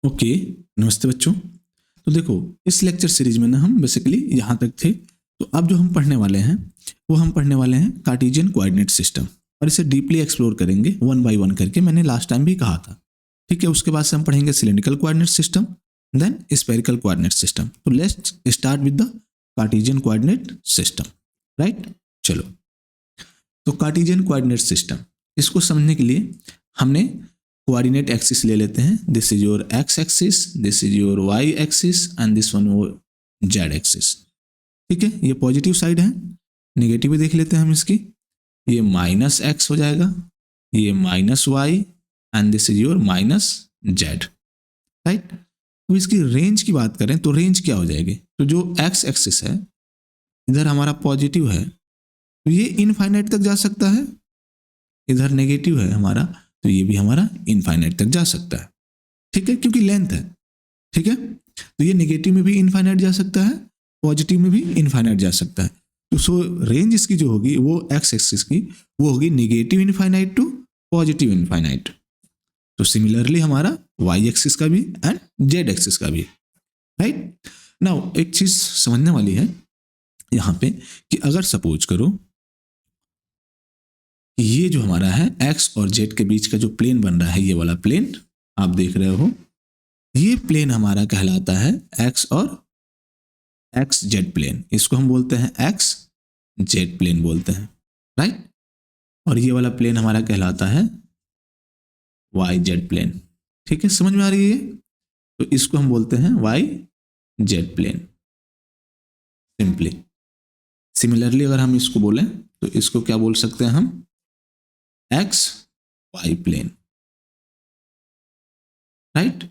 Okay, नमस्ते बच्चों। तो देखो, इस लेक्चर सीरीज में ना हम बेसिकली यहाँ तक थे। तो अब जो हम पढ़ने वाले हैं वो हम पढ़ने वाले हैं कार्टेशियन कोऑर्डिनेट सिस्टम, और इसे डीपली एक्सप्लोर करेंगे वन बाय वन करके। मैंने लास्ट टाइम भी कहा था, ठीक है। उसके बाद से हम पढ़ेंगे cylindrical coordinate system, then spherical coordinate system. तो let's start with the Cartesian coordinate system, right. चलो, तो कार्टेशियन कोऑर्डिनेट सिस्टम, इसको समझने के लिए हमने कोऑर्डिनेट एक्सिस ले लेते हैं। This is your X axis, this is your Y axis and this one Z axis, ठीक है। ये पॉजिटिव साइड है, नेगेटिव भी देख लेते हैं हम इसकी। ये माइनस एक्स हो जाएगा, ये minus Y and this is your minus Z, right. तो इसकी रेंज की बात करें तो रेंज क्या हो जाएगी? तो जो एक्स एक्सिस है इधर हमारा पॉजिटिव है तो ये इनफाइनाइट तक जा सकता है, इधर नेगेटिव है हमारा तो ये भी हमारा इनफाइनाइट तक जा सकता है, ठीक है, क्योंकि लेंथ है, ठीक है। तो ये नेगेटिव में भी इनफाइनाइट जा सकता है, पॉजिटिव में भी इनफाइनाइट जा सकता है। तो सो रेंज इसकी जो होगी वो एक्स एक्सिस की वो होगी negative infinite to positive infinite. तो सिमिलरली हमारा वाई एक्सिस का भी एंड जेड एक्सिस का भी, राइट। नाउ एक चीज समझने वाली है यहाँ पे कि अगर सपोज करो ये जो हमारा है एक्स और जेड के बीच का जो प्लेन बन रहा है, ये वाला प्लेन आप देख रहे हो, ये प्लेन हमारा कहलाता है एक्स और एक्स जेड प्लेन। इसको हम बोलते हैं एक्स जेड प्लेन बोलते हैं, राइट। और ये वाला प्लेन हमारा कहलाता है वाई जेड प्लेन, ठीक है। समझ में आ रही है? तो इसको हम बोलते हैं Y Z plane simply. Similarly अगर हम इसको बोलें तो इसको क्या बोल सकते हैं हम? X Y plane, right.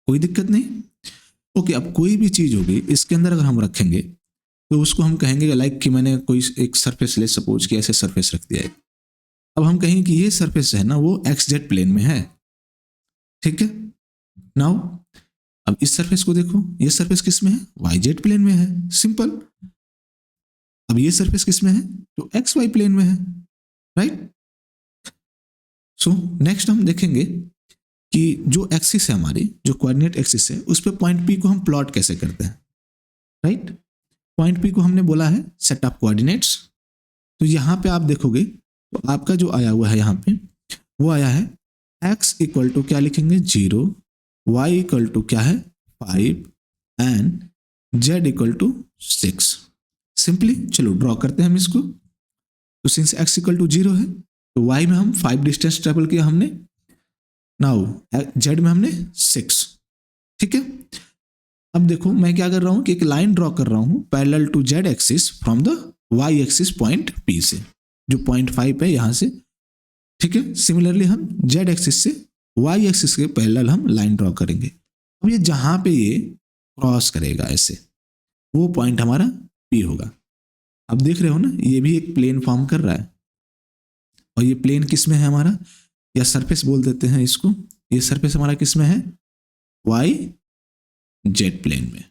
कोई दिक्कत नहीं। ओके, अब कोई भी चीज होगी इसके अंदर अगर हम रखेंगे तो उसको हम कहेंगे लाइक कि मैंने कोई एक सरफेस ले, सपोज कि ऐसे सरफेस रख दिया है। अब हम कहेंगे कि ये सरफेस है ना वो एक्स जेड प्लेन में है, ठीक है। नाउ अब इस सरफेस को देखो, ये सरफेस किस में है? वाई जेड प्लेन में है, सिंपल। अब ये सरफेस किस में है? तो एक्स वाई प्लेन में है, राइट। सो नेक्स्ट हम देखेंगे कि जो एक्सिस है हमारी, जो कोऑर्डिनेट एक्सिस है, उस पे पॉइंट पी को हम प्लॉट कैसे करते हैं, राइट। पॉइंट पी को हमने बोला है सेट ऑफ कोऑर्डिनेट्स। तो यहाँ पे आप देखोगे तो आपका जो आया हुआ है यहाँ पे वो आया है x इक्वल टू क्या लिखेंगे? 0, y इक्वल टू क्या है? 5 एंड z इक्वल टू 6। सिंपली चलो ड्रॉ करते हैं हम इसको। तो सिंस x इक्वल टू 0 है तो y में हम 5 डिस्टेंस ट्रेवल किया हमने, नाउ z में हमने 6, ठीक है। अब देखो मैं क्या कर रहा हूं कि एक लाइन ड्रॉ कर रहा हूं parallel to z axis from the y axis point p से, जो पॉइंट 5 है यहां से, ठीक है। सिमिलरली हम z एक्सिस से y एक्सिस के पैरेलल हम लाइन ड्रॉ करेंगे। अब ये जहां पे ये क्रॉस करेगा ऐसे, वो पॉइंट हमारा p होगा। अब देख रहे हो ना, ये भी एक प्लेन फॉर्म कर रहा है, और ये प्लेन किस में है हमारा? या सरफेस बोल देते हैं इसको। ये सरफेस हमारा किस में है? वाई जेड प्लेन में,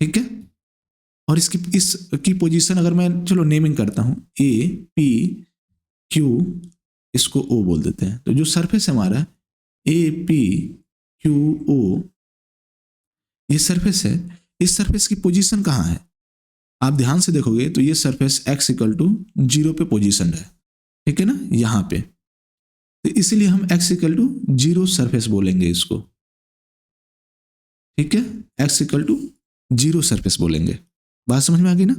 ठीक है। और इसकी पोजीशन अगर मैं चलो नेमिंग करता हूं, ए पी क्यू, इसको ओ बोल देते हैं। तो जो सरफेस है हमारा ए पी क्यू ओ, ये सरफेस है। इस सरफेस की पोजीशन कहाँ है? आप ध्यान से देखोगे तो ये सरफेस x इक्वल टू 0 पे पोजीशन है, ठीक है ना, यहाँ पे। तो इसलिए हम x इक्वल टू 0 सरफेस बोलेंगे इसको, ठीक है। x इक्वल टू 0 सरफेस बोलेंगे। बात समझ में आ गई ना?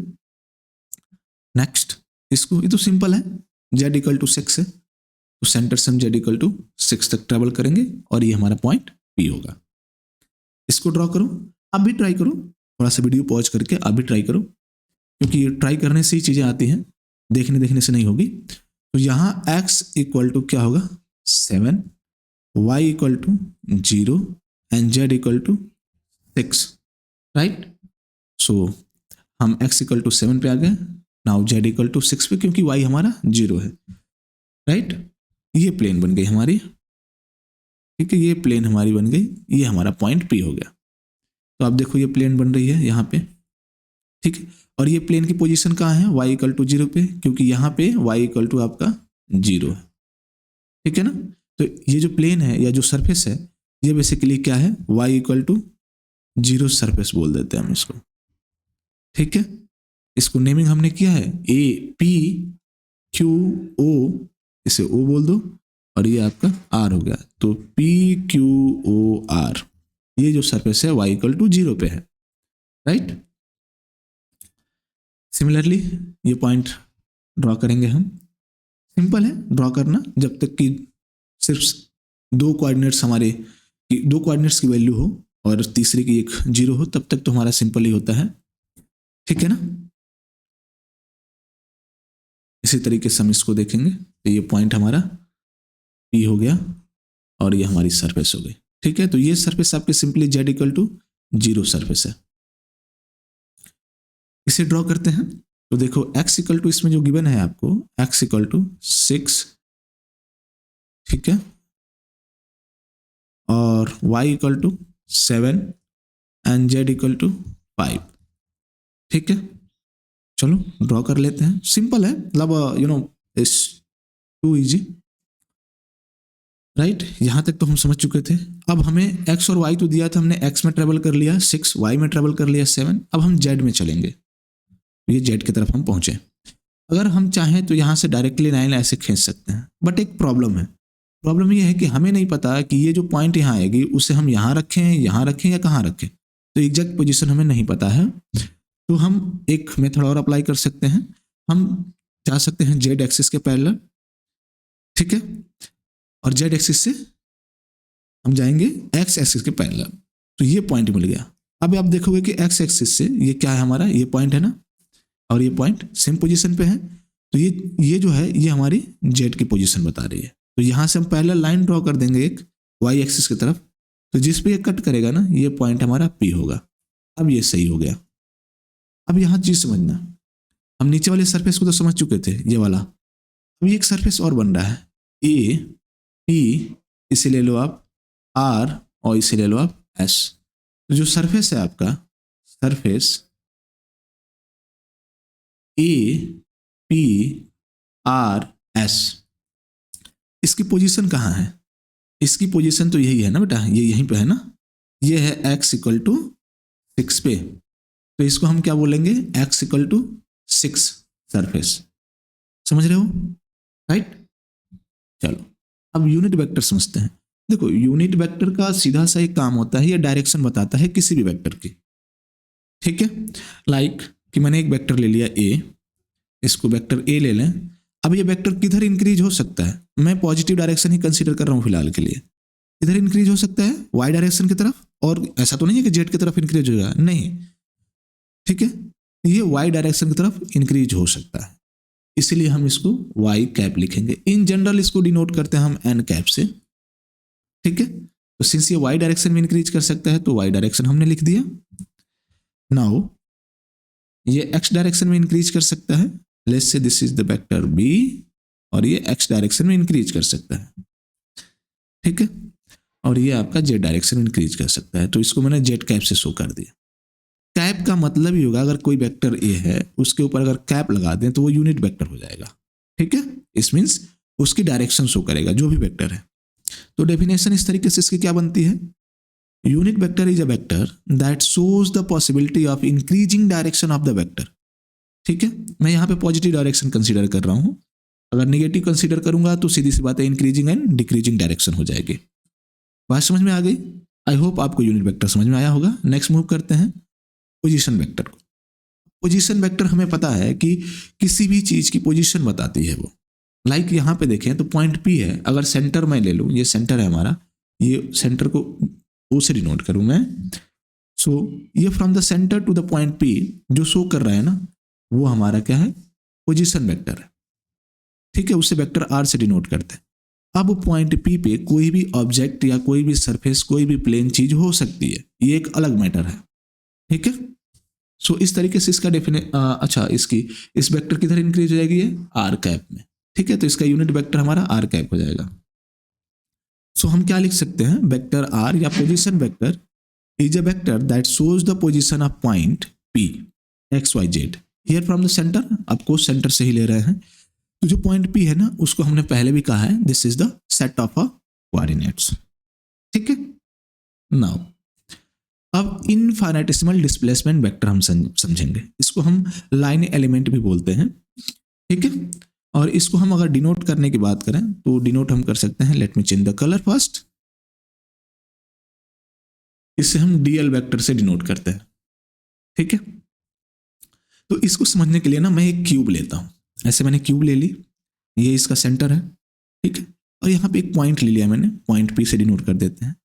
नेक्स्ट इसको, ये तो सिंपल है, z इक्वल टू 6 है तो सेंटर से हम z इक्वल टू 6 तक ट्रेवल करेंगे और ये हमारा पॉइंट P होगा। इसको ड्रॉ करो, आप भी ट्राई करो, थोड़ा सा वीडियो पॉज करके आप भी ट्राई करो, क्योंकि ट्राई करने से ही चीजें आती हैं, देखने से नहीं होगी। तो यहाँ x इक्वल टू क्या होगा? 7, y equal to 0 and z equal to 6, right. So हम x इक्वल टू 7 पे आ गए, नाउ z इक्वल टू 6 पे, क्योंकि y हमारा 0 है, राइट। ये प्लेन बन गई हमारी, ठीक है, ये प्लेन हमारी बन गई, ये हमारा पॉइंट P हो गया। तो आप देखो ये प्लेन बन रही है यहाँ पे, ठीक है। और ये प्लेन की पोजीशन कहाँ है? y इक्वल टू 0 पे, क्योंकि यहाँ पे y इक्वल टू आपका 0 है, ठीक है ना। तो ये जो प्लेन है या जो सरफेस है ये बेसिकली क्या है, y इक्वल टू 0 सरफेस बोल देते हैं हम इसको, ठीक है। इसको नेमिंग हमने किया है ए पी क्यू ओ, इसे ओ बोल दो, और ये आपका आर हो गया, तो पी क्यू ओ आर, ये जो सरफेस है y इक्वल टू 0 पे है, राइट। सिमिलरली ये पॉइंट ड्रॉ करेंगे हम, सिंपल है ड्रॉ करना, जब तक कि सिर्फ दो कोऑर्डिनेट्स की वैल्यू हो और तीसरे की एक 0 हो, तब तक तो हमारा सिंपल ही होता है, ठीक है ना। इसी तरीके से हम इसको देखेंगे, तो ये पॉइंट हमारा P हो गया और ये हमारी सरफेस हो गई, ठीक है। तो ये सरफेस आपके simply z equal to 0 surface है। इसे ड्रॉ करते हैं, तो देखो x इक्वल टू, इसमें जो गिवन है आपको x इक्वल टू 6, ठीक है, और y equal to 7 and z equal to 5, ठीक है। चलो ड्रॉ कर लेते हैं, सिंपल है, मतलब इट्स टू इजी, राइट। यहां तक तो हम समझ चुके थे। अब हमें x और y तो दिया था, हमने x में ट्रेवल कर लिया 6, y में ट्रेवल कर लिया 7, अब हम z में चलेंगे, ये z की तरफ हम पहुंचे। अगर हम चाहें तो यहाँ से डायरेक्टली लाइन ऐसे खींच सकते हैं, बट एक प्रॉब्लम है, प्रॉब्लम ये है कि हमें नहीं पता कि ये जो पॉइंट यहाँ आएगी उसे हम यहाँ रखें या कहाँ रखें, तो एग्जैक्ट पोजीशन हमें नहीं पता है। तो हम एक मेथड और अप्लाई कर सकते हैं, हम जा सकते हैं z एक्सिस के पैरेलल, ठीक है, और z एक्सिस से हम जाएंगे x एक्सिस के पैरेलल, तो ये पॉइंट मिल गया। अब आप देखोगे कि x एक्सिस से ये क्या है हमारा, ये पॉइंट है ना, और ये पॉइंट सेम पोजीशन पे है, तो ये जो है ये हमारी z की पोजीशन बता रही है। तो यहाँ से हम पैरेलल लाइन ड्रॉ कर देंगे एक y एक्सिस की तरफ, तो जिस पे ये कट करेगा ना, ये पॉइंट हमारा P होगा। अब ये सही हो गया। अब यहाँ चीज समझना, हम नीचे वाले सरफेस को तो समझ चुके थे, ये वाला, अब ये एक सरफेस और बन रहा है, ए पी, इसे ले लो आप आर, और इसे ले लो आप एस। तो जो सरफेस है आपका, surface A P R S, इसकी पोजीशन कहाँ है, इसकी पोजीशन तो यही है ना बेटा, ये यहीं पे है ना, ये है x इक्वल टू 6 पे, तो इसको हम क्या बोलेंगे, x इक्वल टू 6 सरफेस, समझ रहे हो, राइट। चलो अब यूनिट वेक्टर समझते हैं। देखो यूनिट वेक्टर का सीधा सा एक काम होता है, ये डायरेक्शन बताता है किसी भी वेक्टर की, ठीक है। लाइक कि मैंने एक वेक्टर ले लिया a, इसको वेक्टर a ले लें। अब ये वेक्टर किधर इंक्रीज हो सकता है, मैं पॉजिटिव डायरेक्शन ही कंसीडर कर रहा हूँ फिलहाल के लिए, इधर इंक्रीज हो सकता है y डायरेक्शन की तरफ, और ऐसा तो नहीं है कि z की तरफ इंक्रीज होगा, नहीं, ठीक है, ये y डायरेक्शन की तरफ इंक्रीज हो सकता है, इसलिए हम इसको y कैप लिखेंगे। इन जनरल इसको डिनोट करते हैं हम n कैप से, ठीक है। तो सिंस ये y डायरेक्शन में इंक्रीज कर सकता है तो y डायरेक्शन हमने लिख दिया। नाउ ये x डायरेक्शन में इंक्रीज कर सकता है, let's say this is the vector b, और ये x डायरेक्शन में इंक्रीज कर सकता है, ठीक है, और ये आपका z डायरेक्शन में इंक्रीज कर सकता है, तो इसको मैंने z कैप से शो कर दिया। कैप का मतलब ही होगा, अगर कोई वेक्टर a है उसके ऊपर अगर कैप लगा दें तो वो यूनिट वेक्टर हो जाएगा, ठीक है। इस मीन्स उसकी डायरेक्शन शो करेगा जो भी वेक्टर है। तो डेफिनेशन इस तरीके से इसकी क्या बनती है, unit vector is a vector that shows the possibility of increasing direction of the vector, ठीक है। मैं यहाँ पे पॉजिटिव डायरेक्शन कंसीडर कर रहा हूँ, अगर नेगेटिव कंसीडर करूंगा तो सीधी सी बात है इंक्रीजिंग एंड डिक्रीजिंग डायरेक्शन हो जाएगी। बात समझ में आ गई, आई होप आपको यूनिट वेक्टर समझ में आया होगा। नेक्स्ट मूव करते हैं पोजीशन वेक्टर को। पोजीशन वेक्टर हमें पता है कि किसी भी चीज की पोजीशन बताती है वो, लाइक यहाँ पे देखें तो पॉइंट P है, अगर सेंटर मैं ले लूँ, ये सेंटर है हमारा, ये सेंटर को O से डिनोट करूँ मैं, सो ये from the centre to the point P जो शो कर रहा है ना, वो हमारा क्या है, पोजीशन वेक्टर है, ठीक है, उसे वेक्टर R से डिनोट करते हैं। अब पॉइंट P पे कोई भी ऑब्जेक्ट या कोई भी सरफेस, कोई भी प्लेन चीज हो सकती है, ये एक अलग मैटर है, ठीक है। सो इस तरीके से इसका अच्छा, इसकी इस वेक्टर किधर इंक्रीज हो जाएगी, ये R कैप में, ठीक है, तो इसका यूनिट वेक्टर हमारा R कैप हो जाएगा। सो हम क्या लिख सकते हैं, वेक्टर R या position vector is a vector that shows the position of point P x y z here from the centre, आपको सेंटर से ही ले रहे हैं, तो जो पॉइंट P है ना, उसको हमने पहले भी कहा है, this is the set of a coordinates, ठीक है। नाउ अब इनफाइनेटेसिमल डिस्प्लेसमेंट वेक्टर हम समझेंगे। इसको हम लाइन एलिमेंट भी बोलते हैं, ठीक है। और इसको हम अगर डिनोट करने की बात करें तो डिनोट हम कर सकते हैं, let me change the colour first. इसे हम डीएल वेक्टर से डिनोट करते हैं, ठीक है। तो इसको समझने के लिए ना मैं एक क्यूब लेता हूं, ऐसे मैंने क्यूब ले ली, ये इसका सेंटर है, ठीक है। और यहाँ पे एक पॉइंट ले लिया मैंने, पॉइंट पी से डिनोट कर देते हैं।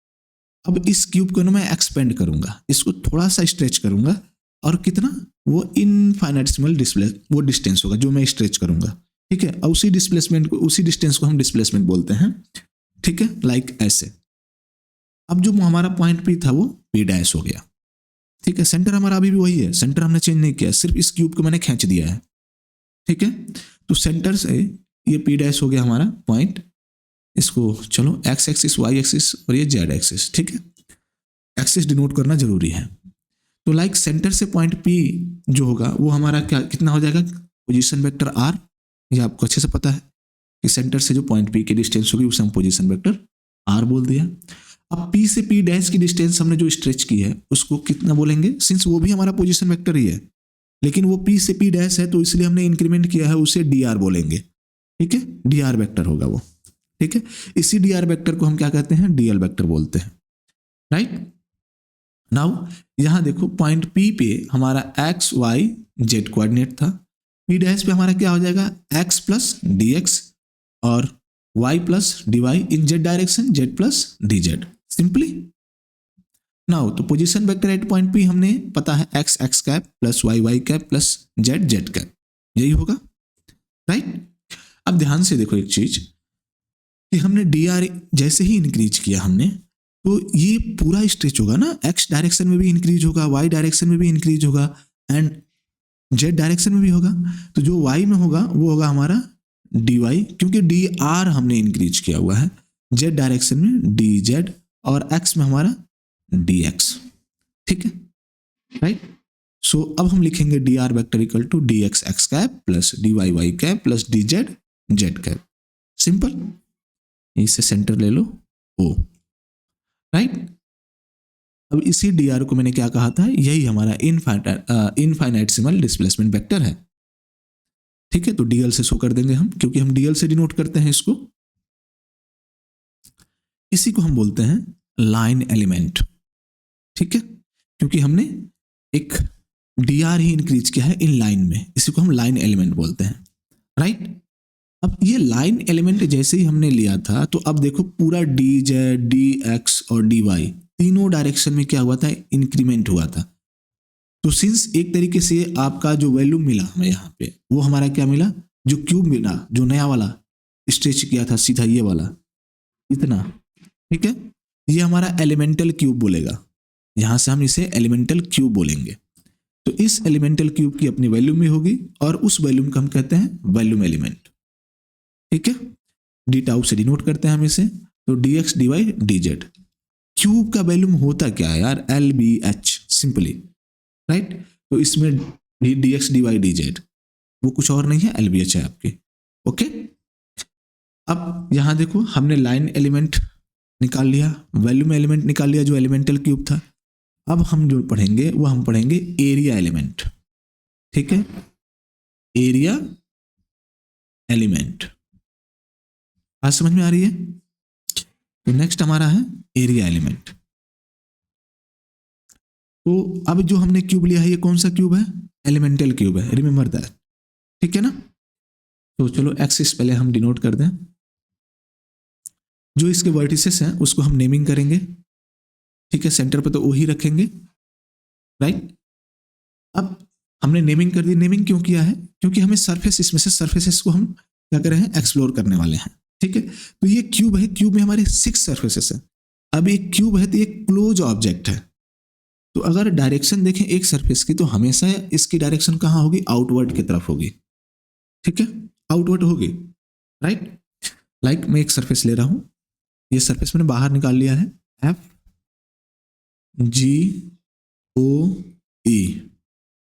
अब इस क्यूब को ना मैं एक्सपेंड करूंगा, इसको थोड़ा सा स्ट्रेच करूंगा, और कितना, वो इनफाइनेटेसिमल वो डिस्टेंस होगा जो मैं स्ट्रेच करूंगा, ठीक है। और उसी डिस्प्लेसमेंट को, उसी डिस्टेंस को हम डिस्प्लेसमेंट बोलते हैं, ठीक है, लाइक ऐसे। अब जो हमारा पॉइंट पी था वो पी डैश हो गया, ठीक है। सेंटर हमारा अभी भी वही है, सेंटर हमने चेंज नहीं किया, सिर्फ इस क्यूब को मैंने खींच दिया है, ठीक है। तो सेंटर से ये पी डैश हो गया हमारा पॉइंट, इसको चलो एक्स एक्सिस, वाई एक्सिस और ये जेड एक्सिस, ठीक है। एक्सिस डिनोट करना जरूरी है। तो लाइक सेंटर से पॉइंट पी जो होगा वो हमारा क्या, कितना हो जाएगा, पोजीशन वेक्टर आर। ये आपको अच्छे से पता है कि सेंटर से जो पॉइंट पी की डिस्टेंस होगी उसे हम पोजीशन वेक्टर आर बोल दिया। अब पी से पी डैश की डिस्टेंस हमने जो स्ट्रेच की है उसको कितना बोलेंगे, सिंस वो भी हमारा पोजीशन वेक्टर ही है, लेकिन वो पी से पी डैश है तो इसलिए हमने इंक्रीमेंट किया है, उसे डी आर बोलेंगे, ठीक है। डी आर वेक्टर होगा वो, ठीक है। इसी डी आर वेक्टर को हम क्या कहते हैं, डीएल वेक्टर बोलते हैं, राइट। नाउ यहां देखो पॉइंट पी पे हमारा एक्स वाई जेड कोऑर्डिनेट था, पी डैश पे हमारा क्या हो जाएगा, एक्स प्लस डी एक्स और Y plus D Y in Z direction, Z plus D Z, simply. Now तो position vector at point P हमने पता है, X X cap plus Y Y cap plus Z Z cap, यही होगा, right. अब ध्यान से देखो एक चीज कि हमने डी आर जैसे ही इंक्रीज किया हमने, तो ये पूरा स्ट्रेच होगा ना, एक्स डायरेक्शन में भी इंक्रीज होगा, वाई डायरेक्शन में भी इंक्रीज होगा एंड जेड डायरेक्शन में भी होगा। तो जो वाई में होगा वो होगा हमारा डी वाई, क्योंकि डी आर हमने इंक्रीज किया हुआ है, जेड डायरेक्शन में डी जेड और एक्स में हमारा डी एक्स, ठीक है, राइट। सो अब हम लिखेंगे D R vector equal to D X X cap plus D Y Y cap plus D Z Z cap, simple. इससे सेंटर ले लो ओ, राइट। अब इसी डी आर को मैंने क्या कहा था, यही हमारा इनफाइनेटेसिमल डिस्प्लेसमेंट वेक्टर है, ठीक है। तो डीएल से शो कर देंगे हम, क्योंकि हम डीएल से डिनोट करते हैं इसको। इसी को हम बोलते हैं लाइन एलिमेंट, ठीक है, क्योंकि हमने एक डी आर ही इंक्रीज किया है इन लाइन में, इसी को हम लाइन एलिमेंट बोलते हैं, राइट। अब ये लाइन एलिमेंट जैसे ही हमने लिया था, तो अब देखो पूरा डी जेड डी एक्स और डी वाई तीनों डायरेक्शन में क्या हुआ था, इंक्रीमेंट हुआ था। तो सिंस एक तरीके से आपका जो वैल्यू मिला हमें यहाँ पे, वो हमारा क्या मिला, जो क्यूब मिला, जो नया वाला स्ट्रेच किया था सीधा ये वाला इतना, ठीक है, ये हमारा एलिमेंटल क्यूब बोलेगा, यहां से हम इसे एलिमेंटल क्यूब बोलेंगे। तो इस एलिमेंटल क्यूब की अपनी वैल्यूम भी होगी और उस वैल्यूम को हम कहते हैं वैल्यूम एलिमेंट, ठीक है। डी टाउ से डिनोट करते हैं हम इसे, तो D X D Y D Z. Cube का वैल्यूम होता क्या है यार, L B H, simply, right. तो इसमें D X D Y D Z वो कुछ और नहीं है, एल बी एच है आपके, ओके। अब यहां देखो हमने लाइन एलिमेंट निकाल लिया, वैल्यूम एलिमेंट निकाल लिया जो एलिमेंटल क्यूब था। अब हम जो पढ़ेंगे वो हम पढ़ेंगे एरिया एलिमेंट, ठीक है, एरिया एलिमेंट। आज समझ में आ रही है। तो नेक्स्ट हमारा है एरिया एलिमेंट। तो अब जो हमने क्यूब लिया है ये कौन सा क्यूब है, एलिमेंटल क्यूब है, रिमेंबर दैट, ठीक है ना। तो चलो एक्सिस पहले हम डिनोट कर दें, जो इसके वर्टिसेस हैं उसको हम नेमिंग करेंगे, ठीक है, सेंटर पर तो वही रखेंगे, राइट। अब हमने नेमिंग कर दी, नेमिंग क्यों किया है, क्योंकि हमें सरफेस, इसमें से सरफेसेस को हम क्या कर रहे हैं, एक्सप्लोर करने वाले हैं, ठीक है। तो ये क्यूब है, क्यूब में हमारे 6 सरफेसेस है। अब एक क्यूब है तो एक क्लोज ऑब्जेक्ट है, तो अगर डायरेक्शन देखें एक सरफेस की तो हमेशा इसकी डायरेक्शन कहाँ होगी, आउटवर्ड की तरफ होगी, ठीक है, आउटवर्ड होगी, राइट। लाइक मैं एक सरफेस ले रहा हूं, ये सरफेस मैंने बाहर निकाल लिया है, एफ जी ओ ई,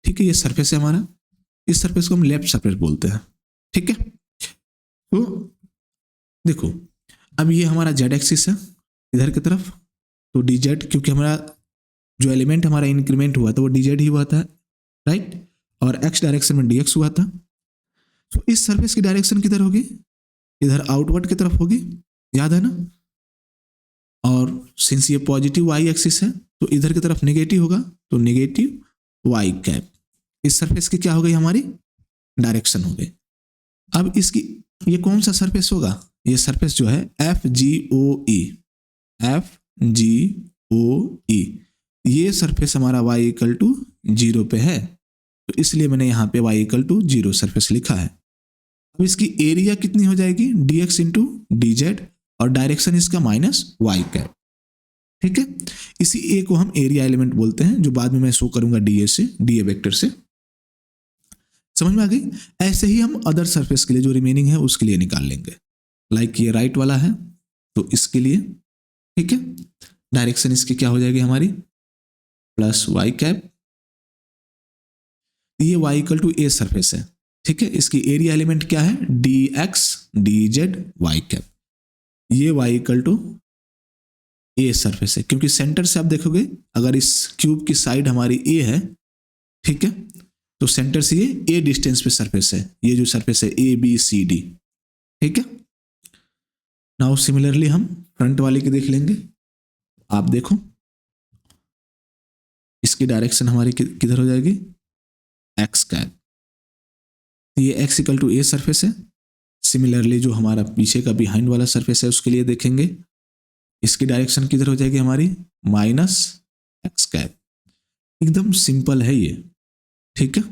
ठीक है, ये सरफेस है हमारा, इस सरफेस को हम लेफ्ट सरफेस बोलते हैं, ठीक है। तो देखो अब ये हमारा जेड एक्सिस है इधर की तरफ, तो डी जेड, क्योंकि हमारा जो एलिमेंट हमारा इंक्रीमेंट हुआ था वो डी जेड ही हुआ था, राइट, और एक्स डायरेक्शन में डी एक्स हुआ था। तो इस सरफेस की डायरेक्शन किधर होगी, इधर आउटवर्ड की तरफ होगी, याद है ना। और सिंस ये पॉजिटिव वाई एक्सिस है तो इधर की तरफ नेगेटिव होगा, तो नेगेटिव वाई कैप इस सरफेस की क्या हो गई, हमारी डायरेक्शन हो गई। अब इसकी ये कौन सा सरफेस होगा, ये सरफेस जो है एफ जी ओ ई, एफ जी ओ ई, ये सरफेस हमारा y इक्वल टू 0 पे है, तो इसलिए मैंने यहाँ पे y इक्वल टू 0 सरफेस लिखा है। अब इसकी एरिया कितनी हो जाएगी, dx इंटू डी जेड, और डायरेक्शन इसका माइनस वाई कैप, ठीक है। इसी ए को हम एरिया एलिमेंट बोलते हैं, जो बाद में मैं शो करूंगा डीए से, डीए वेक्टर से। समझ में आ गई। ऐसे ही हम अदर सरफेस के लिए जो रिमेनिंग है उसके लिए निकाल लेंगे। लाइक ये राइट वाला है तो इसके लिए, ठीक है, डायरेक्शन इसकी क्या हो जाएगी हमारी प्लस वाई कैप, ये Y equal to a surface है, ठीक है। इसकी एरिया एलिमेंट क्या है, D X D Z Y cap, ये Y equal to a surface है, क्योंकि सेंटर से आप देखोगे अगर इस क्यूब की साइड हमारी ए है, ठीक है, तो सेंटर से ये ए डिस्टेंस पे सरफेस है, ये जो सरफेस है ए बी सी डी, ठीक है। नाउ सिमिलरली हम फ्रंट वाले की देख लेंगे। आप देखो इसकी डायरेक्शन हमारी किधर हो जाएगी, एक्स कैप, ये X equal to a surface है। सिमिलरली जो हमारा पीछे का बिहाइंड वाला सरफेस है उसके लिए देखेंगे, इसकी डायरेक्शन किधर हो जाएगी हमारी माइनस एक्स कैप। एकदम सिंपल है ये, ठीक है।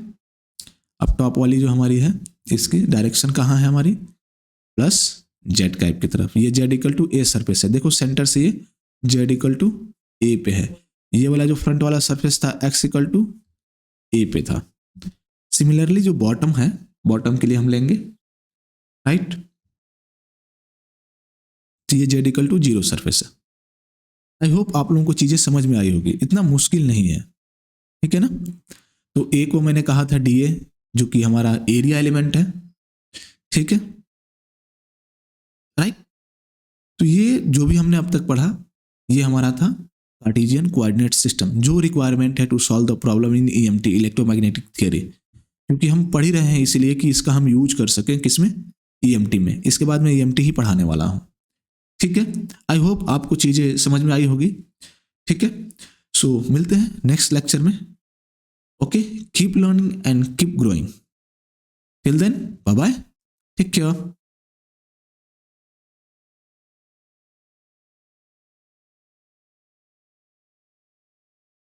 अब टॉप वाली जो हमारी है इसकी डायरेक्शन कहाँ है हमारी, प्लस जेड कैप की तरफ, ये Z equal to a surface है, देखो सेंटर से ये जेड इक्वल टू ए पे है, ये वाला जो फ्रंट वाला सरफेस था एक्स इक्वल टू ए पे था। सिमिलरली जो बॉटम है, बॉटम के लिए हम लेंगे राइट, तो ये जेड इक्वल टू 0 सरफेस है। आई होप आप लोगों को चीजें समझ में आई होगी, इतना मुश्किल नहीं है, ठीक है ना। तो ए को मैंने कहा था डी ए, जो कि हमारा एरिया एलिमेंट है, ठीक है, राइट। तो ये जो भी हमने अब तक पढ़ा ये हमारा था कार्टेशियन कोऑर्डिनेट सिस्टम, जो रिक्वायरमेंट है to solve the problem in EMT electromagnetic theory, क्योंकि हम पढ़ ही रहे हैं इसलिए कि इसका हम यूज कर सकें किसमें, ईएमटी में। इसके बाद मैं ईएमटी ही पढ़ाने वाला हूं, ठीक है। आई होप आपको चीजें समझ में आई होगी, ठीक है। सो मिलते हैं नेक्स्ट लेक्चर में। Okay, keep learning and keep growing. Till then bye bye, take care.